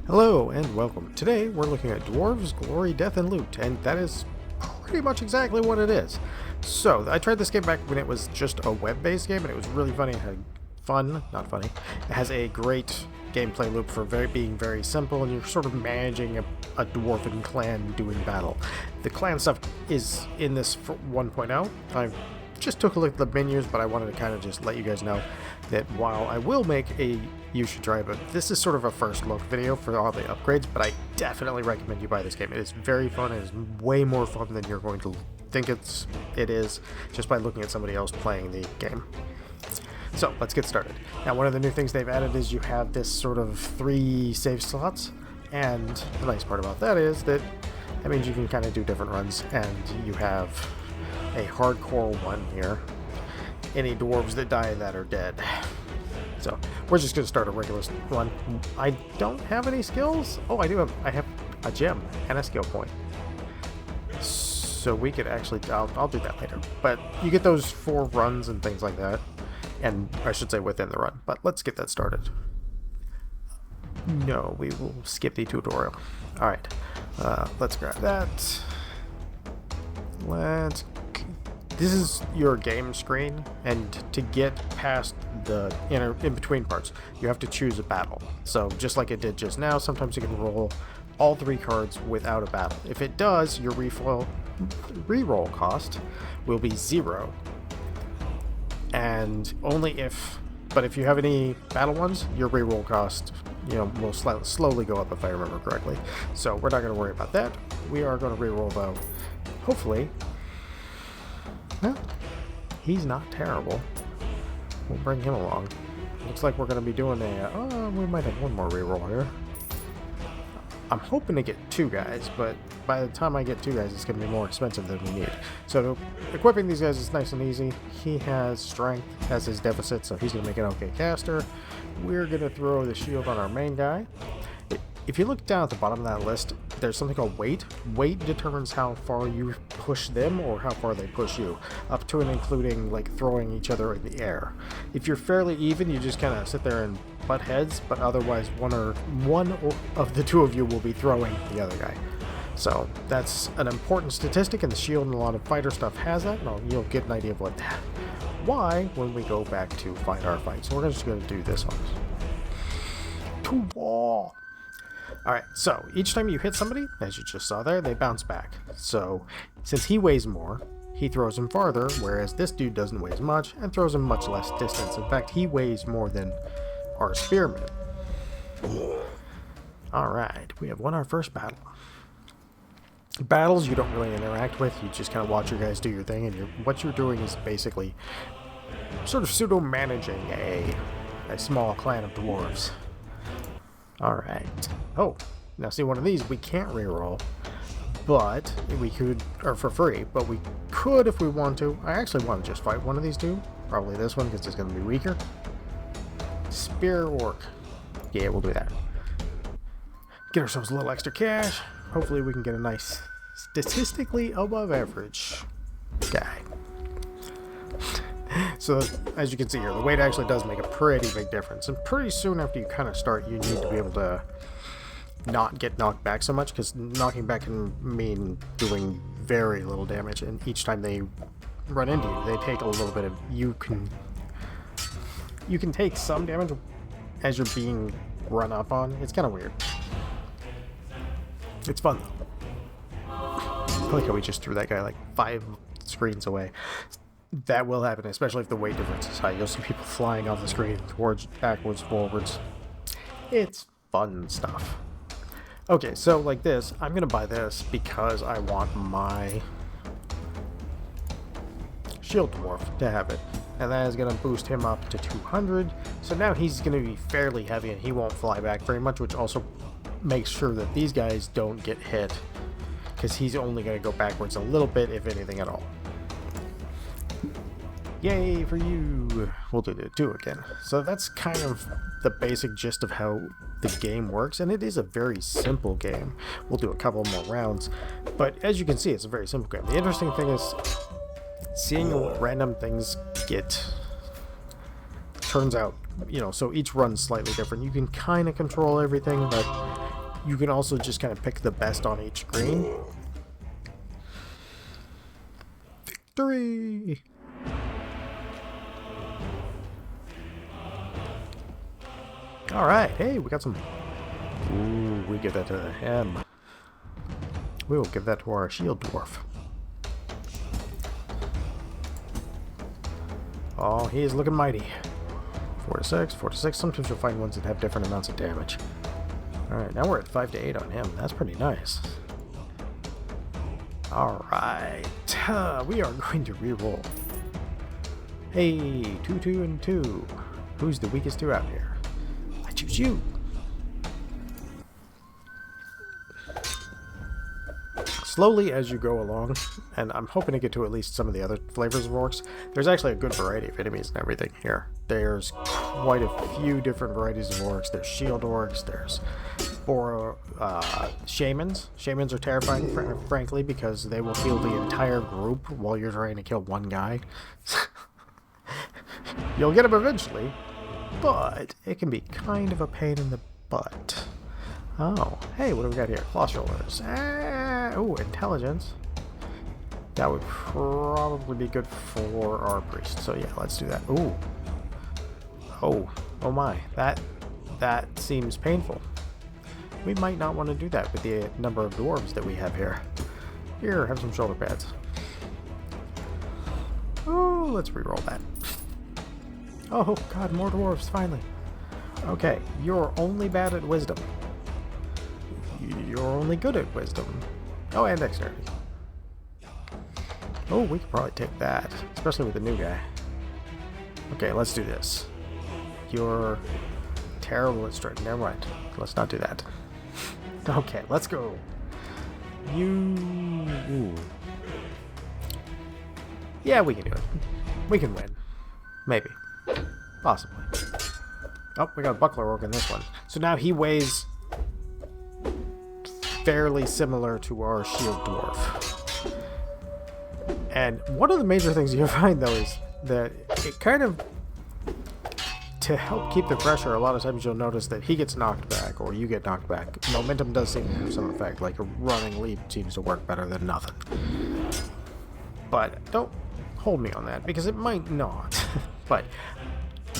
Hello and welcome. Today we're looking at Dwarves, Glory, Death, and Loot, and that is pretty much exactly what it is. So, I tried this game back when it was just a web-based game, and it was really funny. It had fun, not funny. It has a great gameplay loop for being very simple, and you're sort of managing a dwarven clan doing battle. The clan stuff is in this 1.0. I just took a look at the menus, but I wanted to kind of just let you guys know that while I will make a you should try it, but this is sort of a first look video for all the upgrades, but I definitely recommend you buy this game. It is very fun. It is way more fun than you're going to think it is just by looking at somebody else playing the game. So let's get started. Now, one of the new things they've added is you have this sort of 3 save slots, and the nice part about that is that means you can kind of do different runs, and you have a hardcore one here. Any dwarves that die in that are dead. So we're just going to start a regular one. I don't have any skills. Oh, I have a gem and a skill point. So we could actually, I'll do that later. But you get those 4 runs and things like that. And I should say within the run. But let's get that started. No, we will skip the tutorial. Alright, let's grab that. This is your game screen, and to get past the in between parts, you have to choose a battle. So just like it did just now, sometimes you can roll all 3 cards without a battle. If it does, your reroll cost will be 0. And but if you have any battle ones, your reroll cost, will slowly go up if I remember correctly. So we're not going to worry about that. We are going to reroll though. Hopefully. Well, he's not terrible. We'll bring him along. Looks like we're going to be doing we might have one more reroll here. I'm hoping to get 2 guys, but by the time I get 2 guys, it's going to be more expensive than we need. So equipping these guys is nice and easy. He has strength as his deficit, so he's going to make an okay caster. We're going to throw the shield on our main guy. If you look down at the bottom of that list, there's something called weight. Weight determines how far you push them or how far they push you, up to and including like throwing each other in the air. If you're fairly even, you just kind of sit there and butt heads, but otherwise one of the 2 of you will be throwing the other guy. So that's an important statistic, and the shield and a lot of fighter stuff has that, and you'll get an idea of why when we go back to fight our fight. So we're just going to do this one. To wall. Alright, so each time you hit somebody, as you just saw there, they bounce back. So since he weighs more, he throws him farther, whereas this dude doesn't weigh as much and throws him much less distance. In fact, he weighs more than our spearman. Alright, we have won our first battle. Battles you don't really interact with, you just kind of watch your guys do your thing, and what you're doing is basically sort of pseudo-managing a small clan of dwarves. Alright. Oh, now see, one of these we can't reroll, but we could, or for free, but we could if we want to. I actually want to just fight one of these 2. Probably this one, because it's going to be weaker. Spear Orc. Yeah, we'll do that. Get ourselves a little extra cash. Hopefully we can get a nice, statistically above average guy. So, as you can see here, the weight actually does make a pretty big difference. And pretty soon after you kind of start, you need to be able to not get knocked back so much, because knocking back can mean doing very little damage. And each time they run into you, they take a little bit of... You can take some damage as you're being run up on. It's kind of weird. It's fun, though. I like how we just threw that guy like 5 screens away. That will happen, especially if the weight difference is high. You'll see people flying off the screen towards, backwards, forwards. It's fun stuff. Okay, so like this, I'm going to buy this because I want my shield dwarf to have it. And that is going to boost him up to 200. So now he's going to be fairly heavy and he won't fly back very much, which also makes sure that these guys don't get hit, because he's only going to go backwards a little bit, if anything at all. Yay for you! We'll do the 2 again. So that's kind of the basic gist of how the game works, and it is a very simple game. We'll do a couple more rounds, but as you can see, it's a very simple game. The interesting thing is seeing random things turns out, so each run's slightly different. You can kind of control everything, but You can also just kind of pick the best on each screen. Victory! Alright, hey, we got some... Ooh, we give that to him. We will give that to our shield dwarf. Oh, he is looking mighty. 4 to 6, 4 to 6. Sometimes you'll find ones that have different amounts of damage. Alright, now we're at 5 to 8 on him. That's pretty nice. Alright. We are going to reroll. Hey, 2, 2, and 2. Who's the weakest 2 out here? I choose you. Slowly as you go along, and I'm hoping to get to at least some of the other flavors of orcs, there's actually a good variety of enemies and everything here. There's quite a few different varieties of orcs. There's shield orcs, there's shamans. Shamans are terrifying, frankly, because they will heal the entire group while you're trying to kill one guy. You'll get him eventually, but it can be kind of a pain in the butt. Oh, hey, what do we got here? Claw shoulders. Oh, intelligence. That would probably be good for our priest. So yeah, let's do that. Ooh. Oh my. That seems painful. We might not want to do that with the number of dwarves that we have here. Here, have some shoulder pads. Oh, let's reroll that. Oh god, more dwarves, finally. Okay, you're only bad at wisdom. You're only good at wisdom. Oh, and dexterity. Oh, we could probably take that, especially with the new guy. Okay, let's do this. You're terrible at strength. Never mind. Let's not do that. Okay, let's go. Ooh. Yeah, we can do it. We can win. Maybe. Possibly. Oh, we got a buckler orc in this one. So now he weighs fairly similar to our shield dwarf. And one of the major things you'll find, though, is that it kind of... To help keep the pressure, a lot of times you'll notice that he gets knocked back, or you get knocked back. Momentum does seem to have some effect, like a running leap seems to work better than nothing. But don't hold me on that, because it might not. But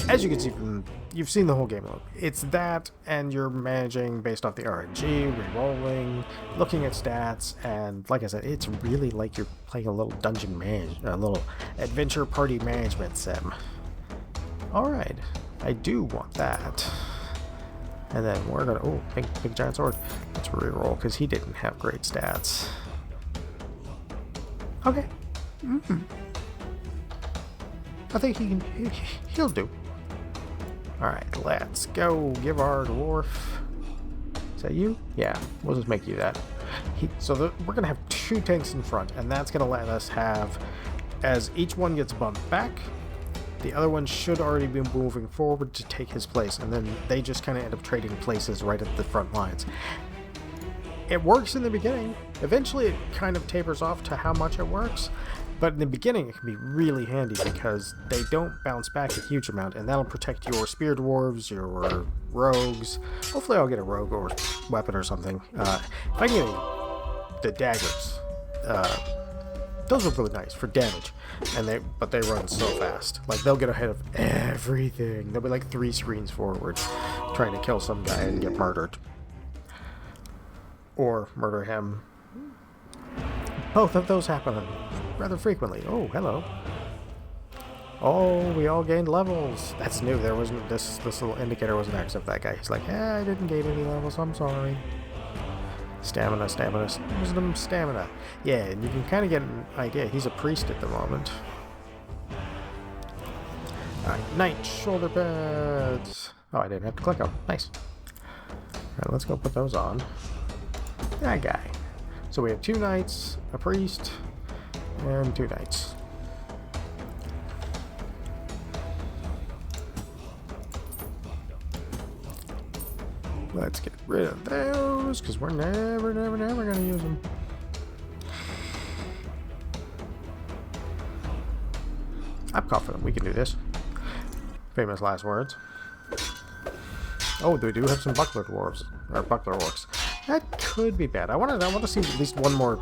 as you can see from... You've seen the whole game loop. It's that, and you're managing based off the RNG, re-rolling, looking at stats, and like I said, it's really like you're playing a little a little adventure party management sim. Alright, I do want that. And then we're gonna... Oh, big giant sword. Let's re-roll, because he didn't have great stats. Okay. I think he'll do. Alright, let's go give our dwarf... Is that you? Yeah, we'll just make you that. So we're going to have 2 tanks in front, and that's going to let us have... As each one gets bumped back, the other one should already be moving forward to take his place, and then they just kind of end up trading places right at the front lines. It works in the beginning. Eventually it kind of tapers off to how much it works. But in the beginning, it can be really handy because they don't bounce back a huge amount, and that'll protect your spear dwarves, your rogues. Hopefully I'll get a rogue or weapon or something. If I can get the daggers, those are really nice for damage, but they run so fast. Like, they'll get ahead of everything. They'll be like 3 screens forward, trying to kill some guy and get murdered. Or murder him. Both of those happen rather frequently. Oh, hello. Oh, we all gained levels. That's new. There wasn't this little indicator wasn't active of that guy. He's like, I didn't gain any levels. I'm sorry. Stamina, wisdom, stamina. Yeah, and you can kind of get an idea. He's a priest at the moment. Alright, knight shoulder pads. Oh, I didn't have to click them. Nice. Alright, let's go put those on. That guy. So we have 2 knights, a priest, and 2 knights. Let's get rid of those, because we're never going to use them. I'm confident we can do this. Famous last words. Oh, we do have some buckler dwarves, or buckler orcs. That could be bad. I want to see at least one more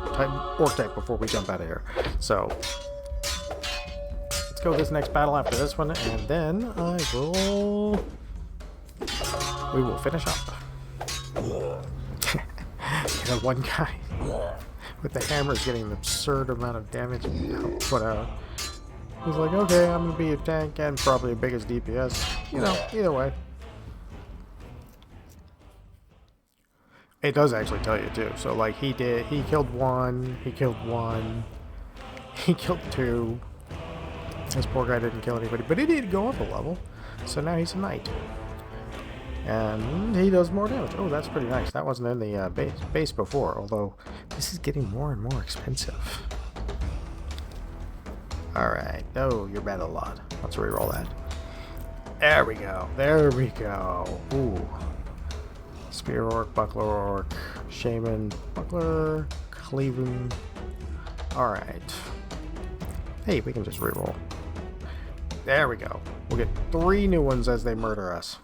orc type before we jump out of here. So let's go this next battle after this one, and then we will finish up. You know, one guy with the hammer is getting an absurd amount of damage, but he's like, okay, I'm gonna be a tank and probably a biggest DPS. You know, either way. It does actually tell you too. So like he killed one, he killed two. This poor guy didn't kill anybody, but he did go up a level. So now he's a knight. And he does more damage. Oh, that's pretty nice. That wasn't in the base before, although this is getting more and more expensive. Alright. Oh, you're bad a lot. Let's reroll that. There we go. There we go. Ooh. Spear orc, buckler orc, shaman, buckler, cleaven. Alright. Hey, we can just reroll. There we go. We'll get 3 new ones as they murder us.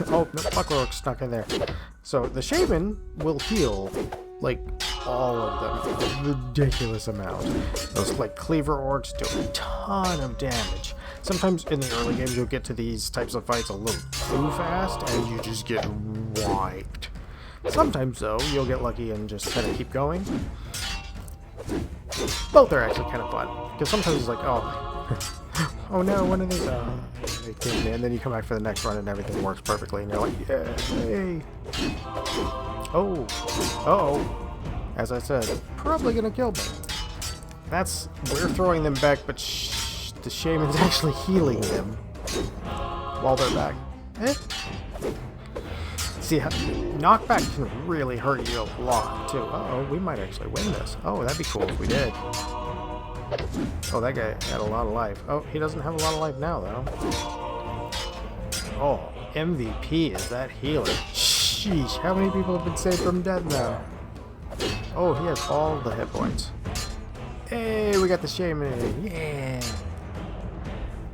Oh, no, buckler orc stuck in there. So the shaman will heal like all of them, a ridiculous amount. Those like cleaver orcs do a ton of damage. Sometimes in the early games you'll get to these types of fights a little too fast and you just get wiped. Sometimes though you'll get lucky and just kind of keep going. Both are actually kind of fun because sometimes it's like, oh, oh no, one of these, they came in, and then you come back for the next run and everything works perfectly and you're like, yay. Oh, uh-oh. As I said, probably gonna kill me. We're throwing them back, but the shaman's actually healing them while they're back. See, knockback can really hurt you a lot, too. Uh-oh, we might actually win this. Oh, that'd be cool if we did. Oh, that guy had a lot of life. Oh, he doesn't have a lot of life now, though. Oh, MVP is that healer. Sheesh, how many people have been saved from death now? Oh, he has all the hit points. Hey, we got the shaman. Yeah.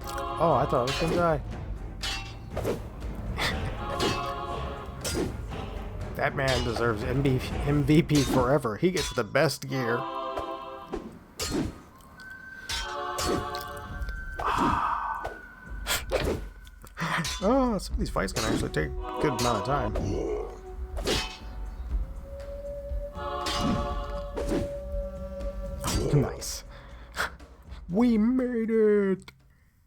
Oh, I thought I was gonna die. That man deserves MVP forever. He gets the best gear. Oh, some of these fights can actually take a good amount of time. Nice. We made it!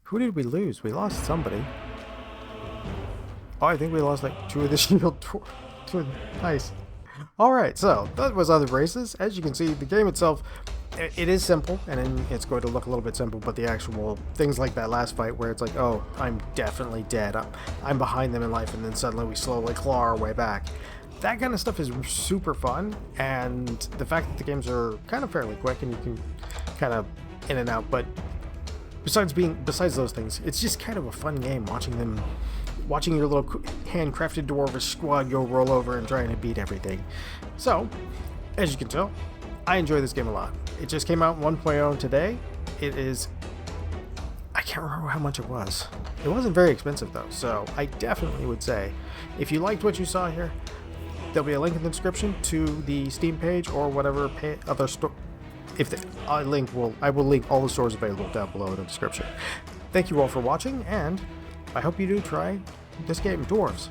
Who did we lose? We lost somebody. Oh, I think we lost like 2 of the shield. Nice. Alright, so that was other races. As you can see, the game itself, it is simple, and it's going to look a little bit simple, but the actual things like that last fight where it's like, oh, I'm definitely dead. I'm behind them in life, and then suddenly we slowly claw our way back. That kind of stuff is super fun, and the fact that the games are kind of fairly quick and you can kind of in and out, but besides those things, it's just kind of a fun game watching your little handcrafted dwarvish squad go roll over and trying to beat everything. So, as you can tell, I enjoy this game a lot. It just came out 1.0 today. It is, I can't remember how much it was. It wasn't very expensive though, so I definitely would say, if you liked what you saw here, there'll be a link in the description to the Steam page or whatever other store. I will link all the stores available down below in the description. Thank you all for watching, and I hope you do try this game, Dwarves.